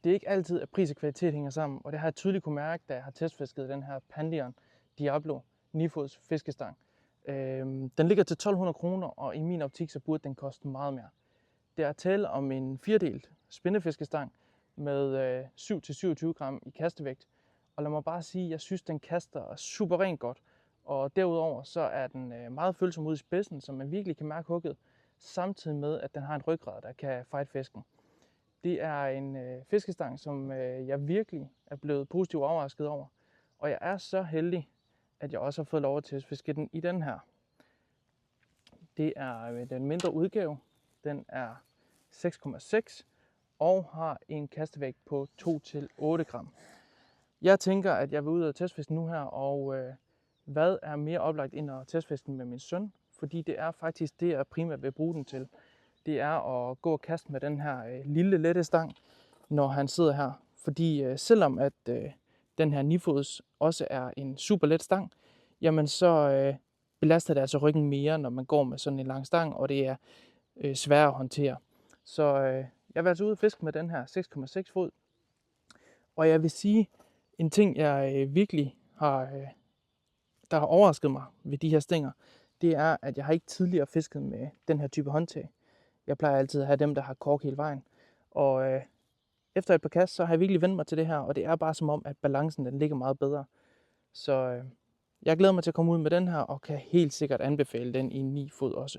det er ikke altid, at pris og kvalitet hænger sammen, og det har jeg tydeligt kunne mærke, da jeg har testfisket den her Pandion Diablo 9-fods fiskestang. Den ligger til 1200 kroner, og i min optik så burde den koste meget mere. Det er tale om en 4-delt spinnefiskestang med 7-27 gram i kastevægt. Og lad mig bare sige, at jeg synes, den kaster suverænt godt. Og derudover så er den meget følsom ud i spidsen, så man virkelig kan mærke hugget, samtidig med, at den har en ryggrad, der kan fight fisken. Det er en fiskestang, som jeg virkelig er blevet positivt overrasket over. Og jeg er så heldig, at jeg også har fået lov til at fiske den i den her. Det er den mindre udgave. Den er 6,6 og har en kastevægt på 2-8 gram. Jeg tænker, at jeg vil ud og testfiske nu her, og hvad er mere oplagt end at testfiske med min søn? Fordi det er faktisk det, jeg primært vil bruge den til. Det er at gå og kaste med den her lille lette stang, når han sidder her. Fordi selvom at den her 9-fods også er en super let stang, jamen så belaster det altså ryggen mere, når man går med sådan en lang stang, og det er sværere at håndtere. Så jeg vil altså ud og fiske med den her 6,6 fod. Og jeg vil sige, en ting jeg virkelig der har overrasket mig ved de her stænger, det er, at jeg har ikke tidligere fisket med den her type håndtag. Jeg plejer altid at have dem, der har kork hele vejen. Og efter et par kast, så har jeg virkelig vendt mig til det her, og det er bare som om, at balancen den ligger meget bedre. Så jeg glæder mig til at komme ud med den her, og kan helt sikkert anbefale den i 9 fod også.